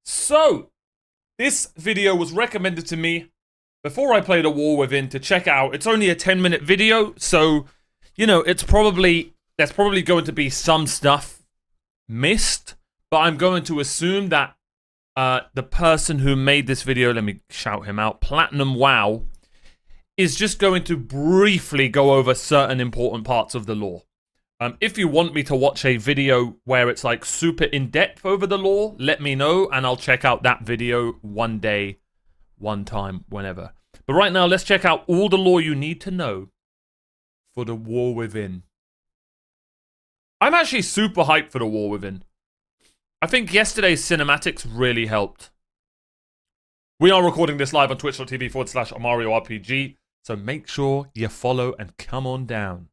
So, this video was recommended to me before I played A War Within to check out. It's only a 10-minute video, so, you know, there's probably going to be some stuff missed, but I'm going to assume that the person who made this video, let me shout him out, Platinum Wow, is just going to briefly go over certain important parts of the lore. If you want me to watch a video where it's like super in-depth over the lore, let me know and I'll check out that video one day, one time, whenever. But right now, let's check out all the lore you need to know for The War Within. I'm actually super hyped for The War Within. I think yesterday's cinematics really helped. We are recording this live on twitch.tv/OMARIORPG, so make sure you follow and come on down.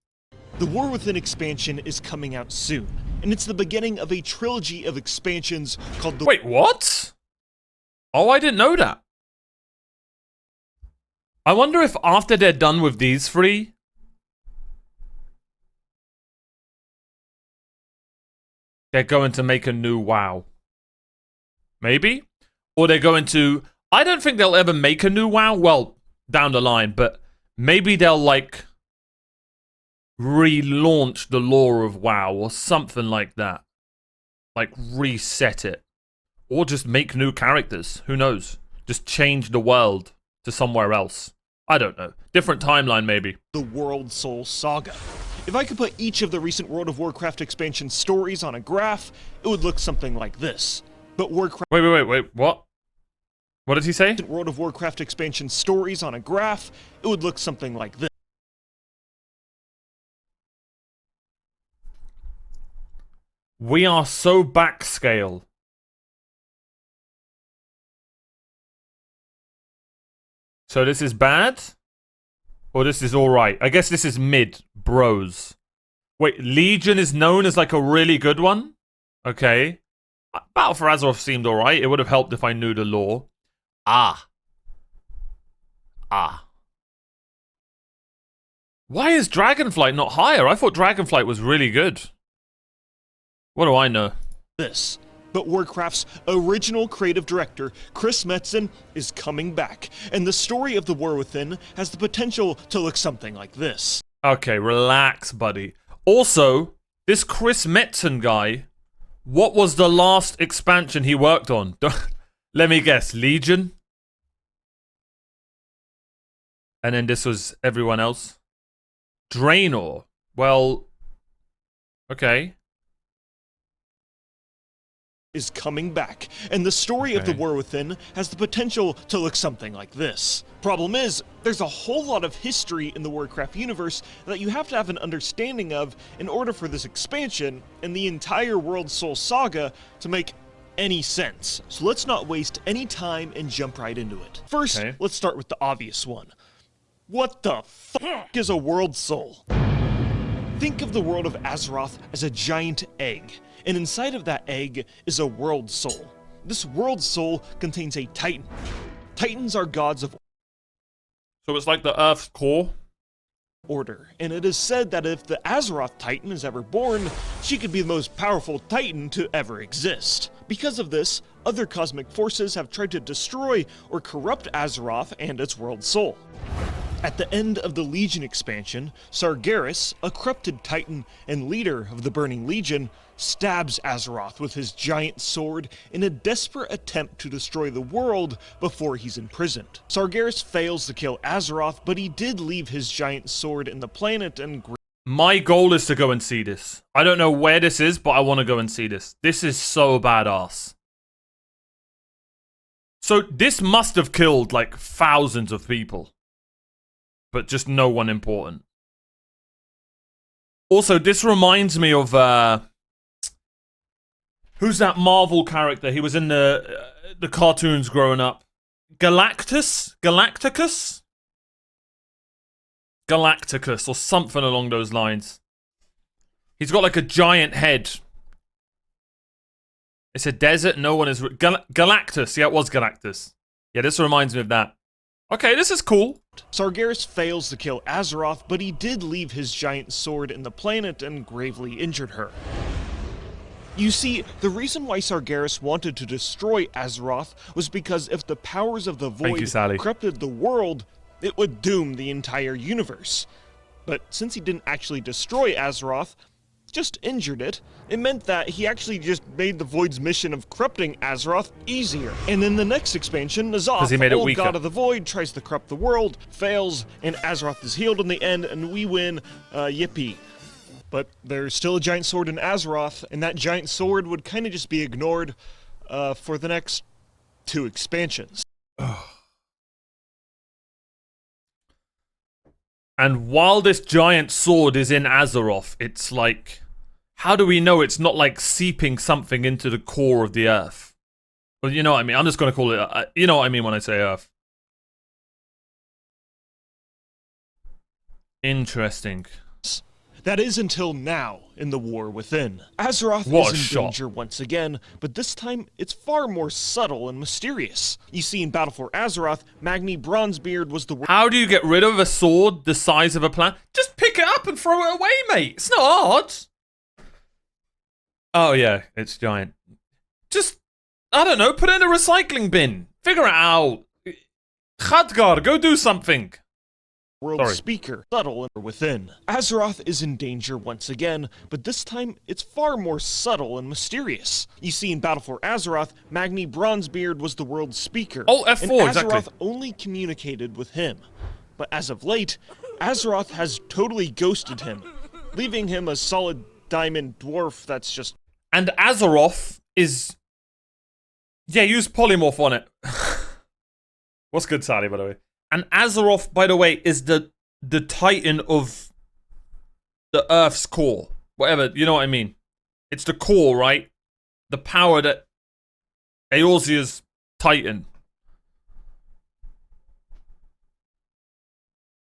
The War Within expansion is coming out soon, and it's the beginning of a trilogy of expansions called the— Wait, what? Oh, I didn't know that. I wonder if after they're done with these three, they're going to make a new WoW. Maybe? Or they're going to— I don't think they'll ever make a new WoW, well, down the line, but maybe they'll, like, relaunch the lore of WoW or something like that. Like, reset it. Or just make new characters. Who knows? Just change the world to somewhere else. I don't know. Different timeline, maybe. The World Soul Saga. If I could put each of the recent World of Warcraft expansion stories on a graph, it would look something like this. But Warcraft— Wait, what? What did he say? World of Warcraft expansion stories on a graph, it would look something like this. We are so backscale. So this is bad? Or this is alright? I guess this is mid, bros. Wait, Legion is known as like a really good one? Okay. Battle for Azeroth seemed alright. It would have helped if I knew the lore. Ah. Why is Dragonflight not higher? I thought Dragonflight was really good. What do I know? This. But Warcraft's original creative director, Chris Metzen, is coming back, and the story of The War Within has the potential to look something like this. Okay, relax, buddy. Also, this Chris Metzen guy, what was the last expansion he worked on? Let me guess, Legion? And then this was everyone else? Draenor. Well, okay. Is coming back, and the story of The War Within has the potential to look something like this. Problem is, there's a whole lot of history in the Warcraft universe that you have to have an understanding of in order for this expansion and the entire World Soul Saga to make any sense. So let's not waste any time and jump right into it. First, let's start with the obvious one. What the fuck is a World Soul? Think of the world of Azeroth as a giant egg, and inside of that egg is a World Soul. This World Soul contains a Titan. Titans are gods of— So it's like the Earth's core? Order, and it is said that if the Azeroth Titan is ever born, she could be the most powerful Titan to ever exist. Because of this, other cosmic forces have tried to destroy or corrupt Azeroth and its World Soul. At the end of the Legion expansion, Sargeras, a corrupted Titan and leader of the Burning Legion, stabs Azeroth with his giant sword in a desperate attempt to destroy the world before he's imprisoned. Sargeras fails to kill Azeroth, but he did leave his giant sword in the planet and— My goal is to go and see this. I don't know where this is, but I want to go and see this. This is so badass. So this must have killed like thousands of people. But just no one important. Also, this reminds me of, who's that Marvel character? He was in the cartoons growing up. Galactus? Galacticus? Galacticus, or something along those lines. He's got like a giant head. It's a desert, no one is... Galactus, yeah, it was Galactus. Yeah, this reminds me of that. Okay, this is cool. Sargeras fails to kill Azeroth, but he did leave his giant sword in the planet and gravely injured her. You see, the reason why Sargeras wanted to destroy Azeroth was because if the powers of the Void corrupted the world, it would doom the entire universe. But since he didn't actually destroy Azeroth, just injured it, it meant that he actually just made the Void's mission of corrupting Azeroth easier. And in the next expansion, N'Zoth, the old god of the Void, tries to corrupt the world, fails, and Azeroth is healed in the end, and we win, yippee. But there's still a giant sword in Azeroth, and that giant sword would kind of just be ignored for the next 2 expansions. And while this giant sword is in Azeroth, it's like, how do we know it's not like seeping something into the core of the earth? Well, you know what I mean. I'm just going to call it, you know what I mean when I say earth. Interesting. That is until now in the War Within. Azeroth is in danger once again, but this time it's far more subtle and mysterious. You see, in Battle for Azeroth, Magni Bronzebeard was the... How do you get rid of a sword the size of a planet? Just pick it up and throw it away, mate. It's not hard. Oh yeah, it's giant. Just, I don't know, put it in a recycling bin. Figure it out. Khadgar, go do something. World speaker, subtle and within. Azeroth is in danger once again, but this time it's far more subtle and mysterious. You see, in Battle for Azeroth, Magni Bronzebeard was the world's speaker. Oh, F4, and Azeroth exactly. only communicated with him. But as of late, Azeroth has totally ghosted him, leaving him a solid diamond dwarf that's just... And Azeroth is... Yeah, use polymorph on it. What's good, Sally, by the way? And Azeroth, by the way, is the titan of the Earth's core. Whatever, you know what I mean. It's the core, right? The power that Eorzea's titan.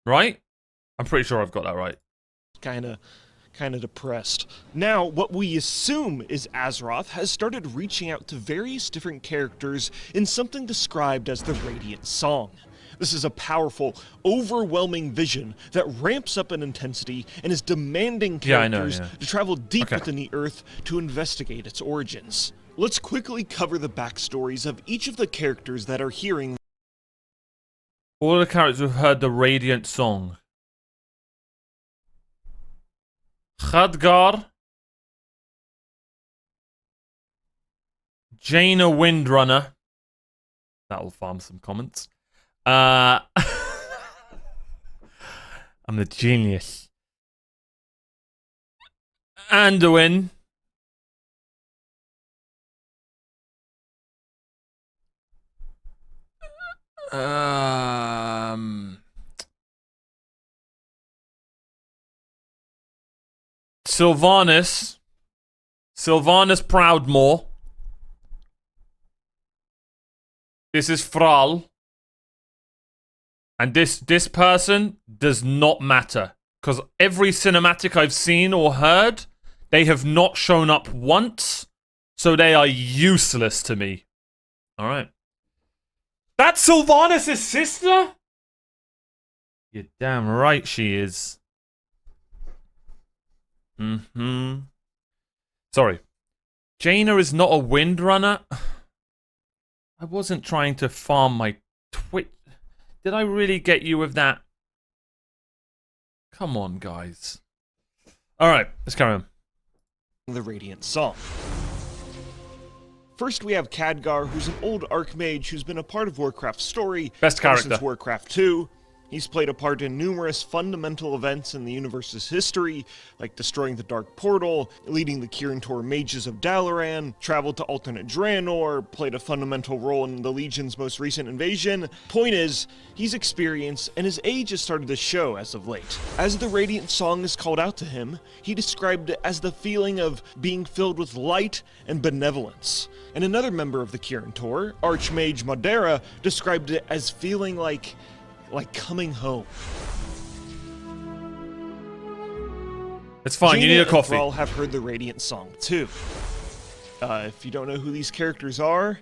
Right? I'm pretty sure I've got that right. Kinda depressed. Now, what we assume is Azeroth has started reaching out to various different characters in something described as the Radiant Song. This is a powerful, overwhelming vision that ramps up in intensity and is demanding characters to travel deep within the Earth to investigate its origins. Let's quickly cover the backstories of each of the characters that are hearing. All the characters who've heard the Radiant Song. Khadgar, Jaina Windrunner. That'll farm some comments. I'm the genius. Anduin. Sylvanas Proudmoore. This is Thrall. And this person does not matter. Because every cinematic I've seen or heard, they have not shown up once. So they are useless to me. Alright. That's Sylvanas' sister? You're damn right she is. Sorry. Jaina is not a Windrunner. I wasn't trying to farm my Twitch. Did I really get you with that? Come on, guys. Alright, let's carry on. The Radiant Song. First, we have Khadgar, who's an old archmage who's been a part of Warcraft's story Best character since Warcraft 2. He's played a part in numerous fundamental events in the universe's history, like destroying the Dark Portal, leading the Kirin Tor mages of Dalaran, traveled to alternate Draenor, played a fundamental role in the Legion's most recent invasion. Point is, he's experienced, and his age has started to show as of late. As the Radiant Song is called out to him, he described it as the feeling of being filled with light and benevolence. And another member of the Kirin Tor, Archmage Madera, described it as feeling like coming home. It's fine, Jaina you need a coffee. And Thrall have heard the Radiant Song too. If you don't know who these characters are,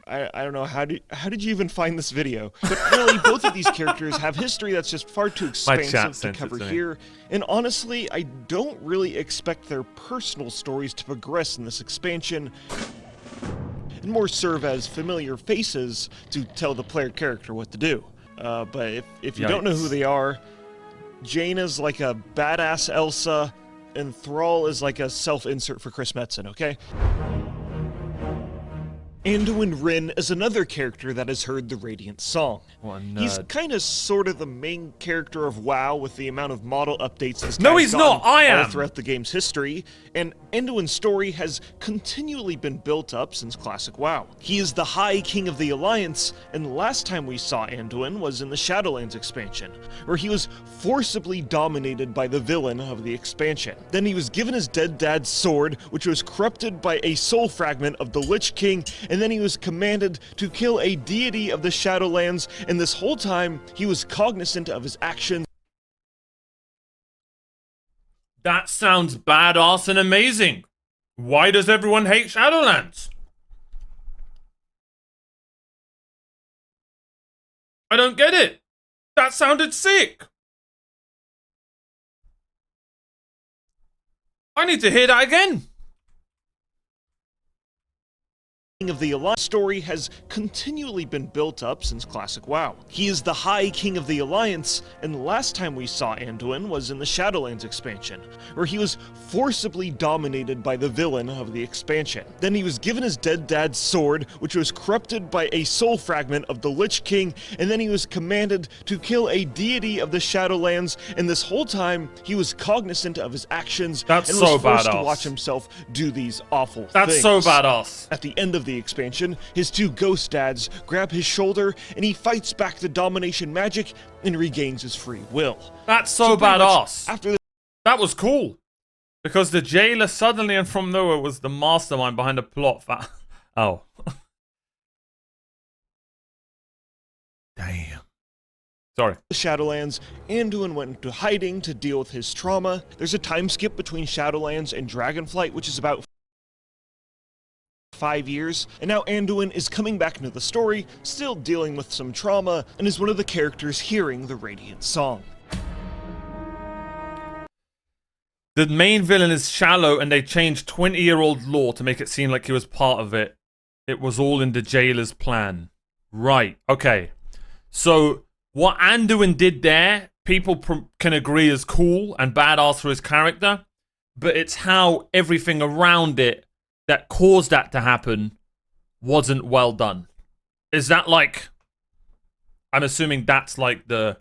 I don't know, how did you even find this video? But really, both of these characters have history that's just far too expansive to cover here, and honestly, I don't really expect their personal stories to progress in this expansion, and more serve as familiar faces to tell the player character what to do. But if you don't know who they are, Jaina's like a badass Elsa, and Thrall is like a self-insert for Chris Metzen, okay? Anduin Wrynn is another character that has heard the Radiant Song. What a nerd. He's kind of sort of the main character of WoW with the amount of model updates this No, he's not. I am. all throughout the game's history, and Anduin's story has continually been built up since Classic WoW. He is the High King of the Alliance, and the last time we saw Anduin was in the Shadowlands expansion, where he was forcibly dominated by the villain of the expansion. Then he was given his dead dad's sword, which was corrupted by a soul fragment of the Lich King, and then he was commanded to kill a deity of the Shadowlands, and this whole time, he was cognizant of his actions. That sounds badass and amazing. Why does everyone hate Shadowlands? I don't get it. That sounded sick. I need to hear that again. Of the Alliance story has continually been built up since Classic WoW. He is the High King of the Alliance, and the last time we saw Anduin was in the Shadowlands expansion, where he was forcibly dominated by the villain of the expansion. Then he was given his dead dad's sword, which was corrupted by a soul fragment of the Lich King, and then he was commanded to kill a deity of the Shadowlands, and this whole time he was cognizant of his actions and was forced to watch himself do these awful things. That's so badass. At the end of the expansion, his two ghost dads grab his shoulder and he fights back the domination magic and regains his free will. That's so badass. After that was cool. Because the jailer suddenly and from nowhere was the mastermind behind the plot. Oh. Damn. Sorry. The Shadowlands, Anduin went into hiding to deal with his trauma. There's a time skip between Shadowlands and Dragonflight, which is about 5 years, and now Anduin is coming back into the story, still dealing with some trauma, and is one of the characters hearing the Radiant Song. The main villain is shallow, and they changed 20-year-old lore to make it seem like he was part of it. It was all in the jailer's plan. Right, okay. So, what Anduin did there, people can agree is cool and badass for his character, but it's how everything around it that caused that to happen wasn't well done. Is that like... I'm assuming that's like the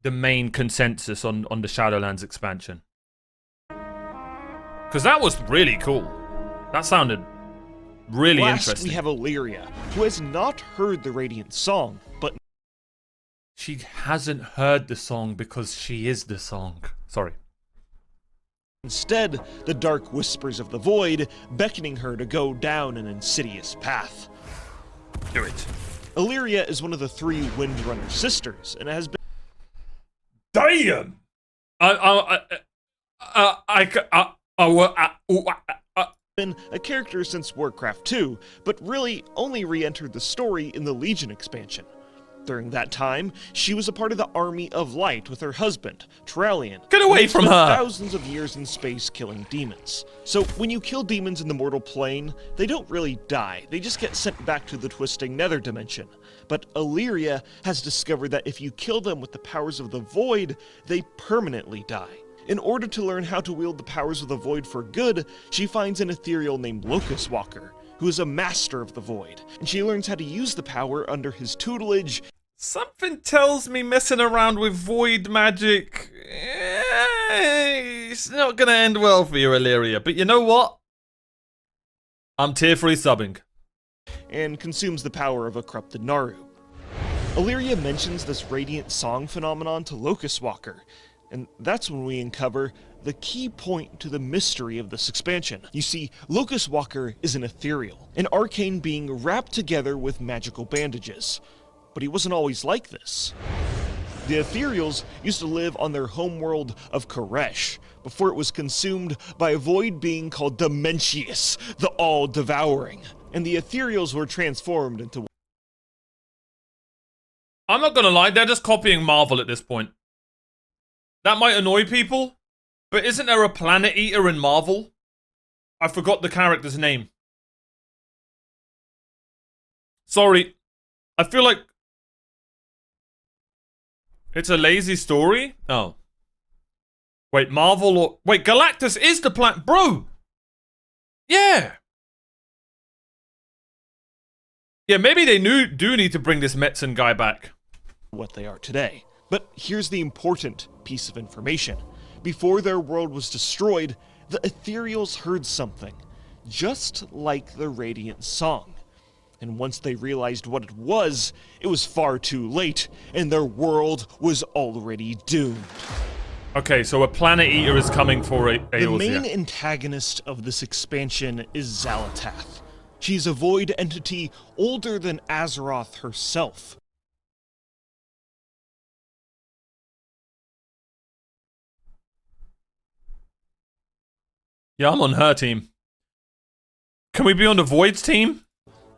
main consensus on the Shadowlands expansion. Because that was really cool. That sounded really interesting. We have Illyria, who has not heard the Radiant Song, but... She hasn't heard the song because she is the song. Sorry. Instead, the dark whispers of the void, beckoning her to go down an insidious path. Do it. Illyria is one of the 3 Windrunner sisters, and has been... Damn! been a character since Warcraft 2, but really only re-entered the story in the Legion expansion. During that time, she was a part of the Army of Light with her husband, Terralion. Get away from her! Thousands of years in space killing demons. So when you kill demons in the mortal plane, they don't really die. They just get sent back to the twisting nether dimension. But Illyria has discovered that if you kill them with the powers of the void, they permanently die. In order to learn how to wield the powers of the void for good, she finds an ethereal named Locust Walker, who is a master of the void, and she learns how to use the power under his tutelage. Something tells me messing around with void magic, it's not gonna end well for you, Illyria. But you know what? I'm tier-free subbing. And consumes the power of a corrupted Naru. Illyria mentions this Radiant Song phenomenon to Locust Walker, and that's when we uncover the key point to the mystery of this expansion. You see, Locust Walker is an ethereal, an arcane being wrapped together with magical bandages. But he wasn't always like this. The Ethereals used to live on their homeworld of Koresh, before it was consumed by a void being called Dementius, the All-Devouring. and the ethereals were transformed into... I'm not gonna lie, they're just copying Marvel at this point. That might annoy people, but isn't there a Planet Eater in Marvel? I forgot the character's name. Sorry. I feel like... It's a lazy story? Oh. Wait, Marvel or... Wait, Galactus is the planet... Bro! Yeah! Yeah, maybe they do need to bring this Metzen guy back. What they are today. But here's the important piece of information. Before their world was destroyed, the ethereals heard something, just like the Radiant Song. And once they realized what it was far too late, and their world was already doomed. Okay, so a Planet Eater is coming for Eorzea. The main antagonist of this expansion is Xal'atath. She's a void entity older than Azeroth herself. Yeah, I'm on her team. Can we be on the Void's team?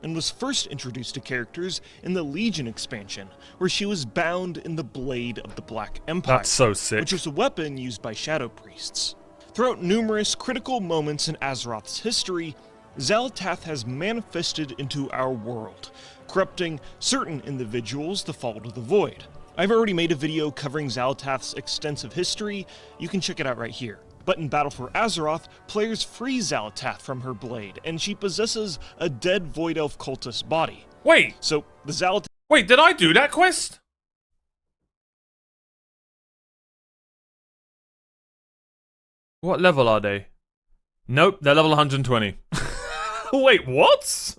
And was first introduced to characters in the Legion expansion, where she was bound in the Blade of the Black Empire. That's so sick. Which was a weapon used by Shadow Priests. Throughout numerous critical moments in Azeroth's history, Xal'atath has manifested into our world, corrupting certain individuals to fall to the Void. I've already made a video covering Xal'atath's extensive history, you can check it out right here. But in Battle for Azeroth, players free Xal'atath from her blade, and she possesses a dead Void Elf cultist body. Wait! So, the Xal'atath... Wait, did I do that quest? What level are they? Nope, they're level 120. Wait, what?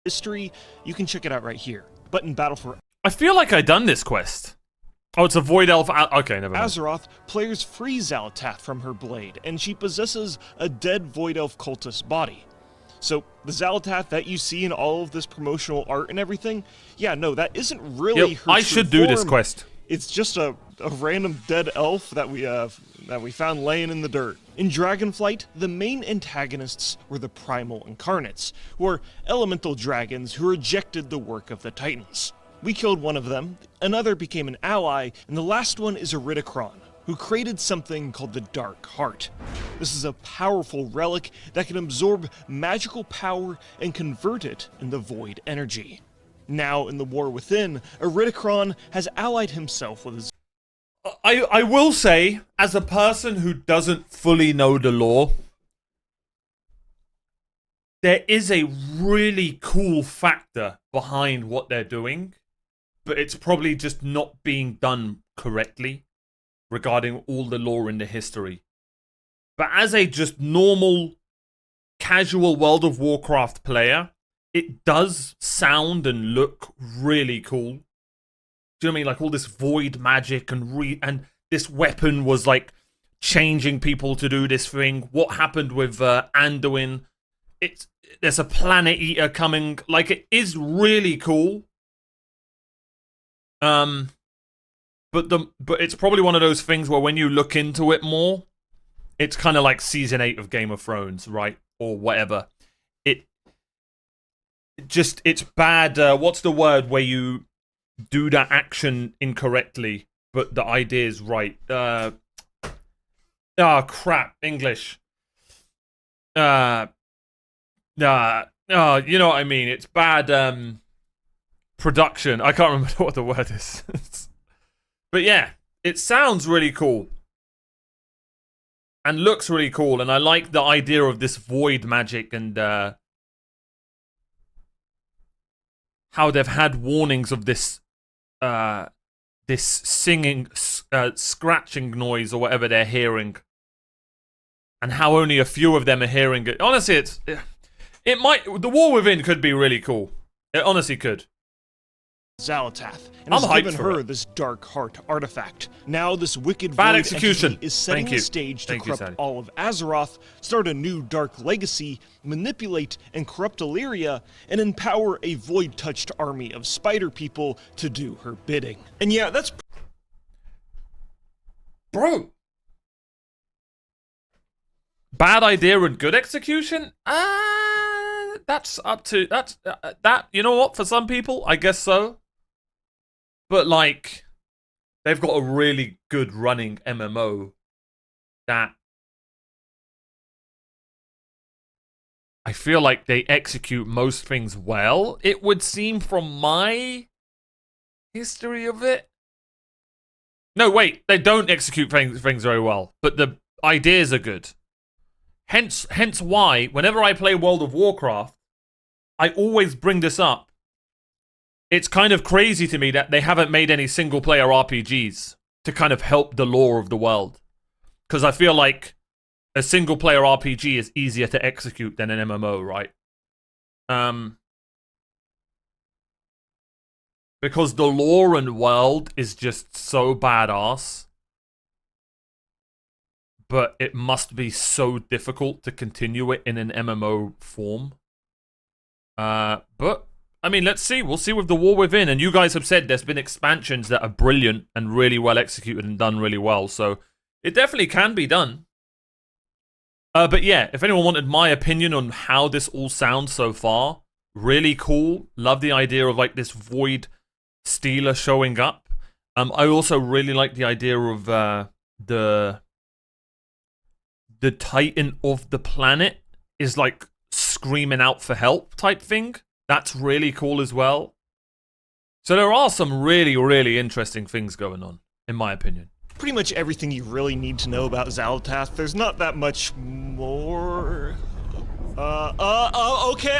History, you can check it out right here. But in Battle for... I feel like I done this quest. Oh, it's a Void Elf... Okay, never mind. Azeroth, players free Xal'atath from her blade, and she possesses a dead Void Elf cultist body. So, the Xal'atath that you see in all of this promotional art and everything, yeah, no, that isn't really her I true should do this form. quest. It's just a random dead elf that we found laying in the dirt. In Dragonflight, the main antagonists were the Primal Incarnates, who are elemental dragons who rejected the work of the Titans. We killed one of them, another became an ally, and the last one is Iridikron, who created something called the Dark Heart. This is a powerful relic that can absorb magical power and convert it into void energy. Now, in the War Within, Iridikron has allied himself with his... I will say, as a person who doesn't fully know the lore, there is a really cool factor behind what they're doing, but it's probably just not being done correctly regarding all the lore in the history. But as a just normal, casual World of Warcraft player, it does sound and look really cool. Do you know what I mean? Like all this void magic and this weapon was like changing people to do this thing. What happened with Anduin? There's a Planet Eater coming. Like it is really cool. But it's probably one of those things where when you look into it more, it's kind of like season 8 of Game of Thrones, right? Or whatever. It's bad. What's the word where you do that action incorrectly, but the idea is right? Crap. English. You know what I mean? It's bad production. I can't remember what the word is. But yeah, it sounds really cool. And looks really cool. And I like the idea of this void magic and how they've had warnings of this this singing, scratching noise or whatever they're hearing. And how only a few of them are hearing it. Honestly, it might... The War Within could be really cool. It honestly could. Xal'atath, and has given her this Dark Heart artifact. Now this wicked void entity is setting the stage to corrupt all of Azeroth, start a new dark legacy, manipulate and corrupt Illyria, and empower a void-touched army of spider people to do her bidding. And yeah, that's... Bro! Bad idea and good execution? That's up to that. You know what? For some people, I guess so. But like, they've got a really good running MMO that I feel like they execute most things well. It would seem from my history of it. No, wait, they don't execute things very well, but the ideas are good. Hence why, whenever I play World of Warcraft, I always bring this up. It's kind of crazy to me that they haven't made any single-player RPGs to kind of help the lore of the world. Because I feel like a single-player RPG is easier to execute than an MMO, right? Because the lore and world is just so badass. But it must be so difficult to continue it in an MMO form. But, I mean, let's see. We'll see with The War Within. And you guys have said there's been expansions that are brilliant and really well executed and done really well. So, it definitely can be done. But yeah, if anyone wanted my opinion on how this all sounds so far, really cool. Love the idea of, like, this Void Stealer showing up. I also really like the idea of the Titan of the planet is like screaming out for help type thing. That's really cool as well. So there are some really, really interesting things going on, in my opinion. Pretty much everything you really need to know about Xal'atath. There's not that much more. Okay,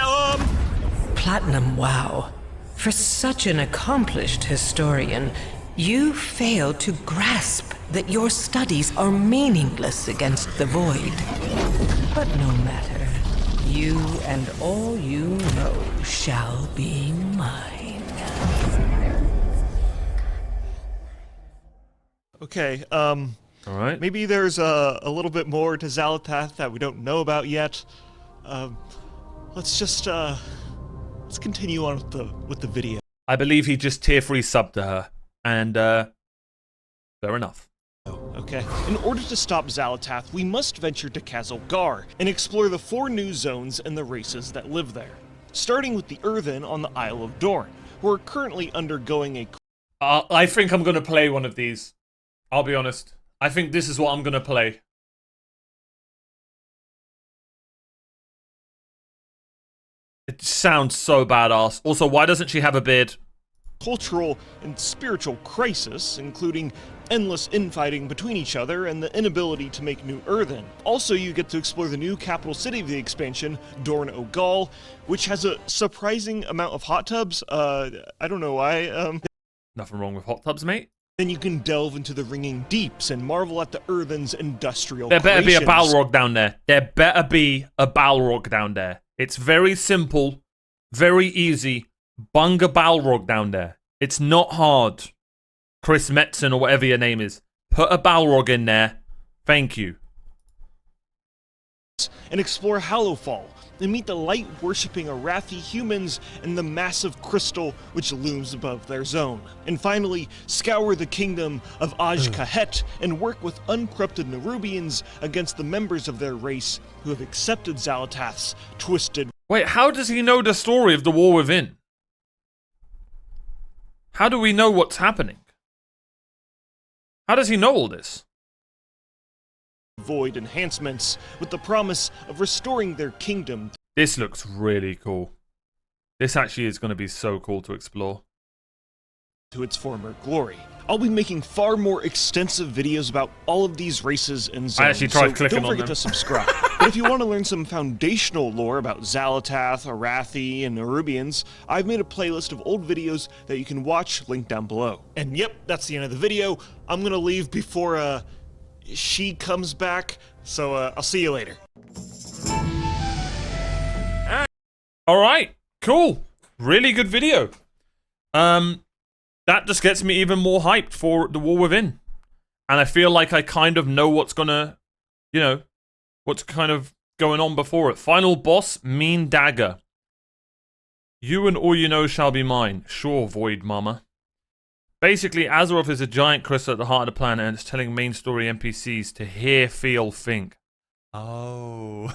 Platinum, wow. For such an accomplished historian, you fail to grasp that your studies are meaningless against the void. But no matter. You and all you know shall be mine. Okay, Alright. maybe there's a little bit more to Xal'atath that we don't know about yet. Let's just, let's continue on with the video. I believe he just tier 3 subbed to her. And, fair enough. Okay. In order to stop Xal'atath, we must venture to Kazilgar and explore the 4 new zones and the races that live there. Starting with the Earthen on the Isle of Dorn, who are currently undergoing a... I think I'm gonna play one of these. I'll be honest. I think this is what I'm gonna play. It sounds so badass. Also, why doesn't she have a beard? cultural and spiritual crisis, including endless infighting between each other and the inability to make new Earthen. Also, you get to explore the new capital city of the expansion, Dorn Ogal, which has a surprising amount of hot tubs. I don't know why. Nothing wrong with hot tubs, mate. Then you can delve into the ringing deeps and marvel at the Earthen's industrial There better be a creations. Balrog down there. There better be a Balrog down there. It's very simple, very easy. Bung a Balrog down there. It's not hard. Chris Metzen or whatever your name is. Put a Balrog in there. Thank you. And explore Hallowfall, and meet the light-worshipping Arathi humans and the massive crystal which looms above their zone. And finally, scour the kingdom of Aj-Kahet and work with uncorrupted Nerubians against the members of their race who have accepted Xal'atath's twisted... Wait, how does he know the story of the War Within? How do we know what's happening? How does he know all this? void enhancements with the promise of restoring their kingdom. This looks really cool. This actually is going to be so cool to explore. To its former glory. I'll be making far more extensive videos about all of these races and zones, I actually tried clicking don't on forget them. to subscribe. But if you want to learn some foundational lore about Xal'atath, Arathi, and Nerubians, I've made a playlist of old videos that you can watch, linked down below. And yep, that's the end of the video. I'm gonna leave before, she comes back, so, I'll see you later. Alright, cool. Really good video. That just gets me even more hyped for The War Within. And I feel like I kind of know what's gonna, you know, what's kind of going on before it. Final boss, Mean Dagger. You and all you know shall be mine. Sure, Void Mama. Basically, Azeroth is a giant crystal at the heart of the planet and it's telling main story NPCs to hear, feel, think. Oh.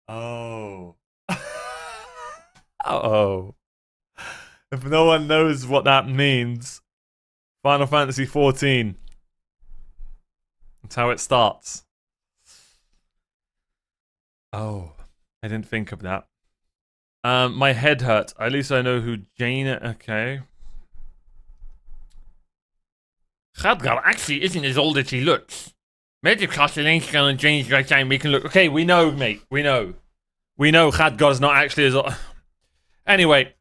Oh. Oh. If no one knows what that means, Final Fantasy 14. That's how it starts. Oh, I didn't think of that. My head hurt. At least I know who Jane. Okay. Khadgar actually isn't as old as he looks. Maybe Castellanska and Jane's right time we can look. Okay, we know, mate. We know. We know Khadgar's not actually as old. Anyway,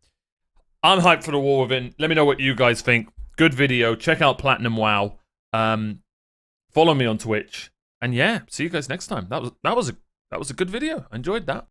I'm hyped for the War Within. Let me know what you guys think. Good video. Check out Platinum WoW. Follow me on Twitch. And yeah, see you guys next time. That was a good video. I enjoyed that.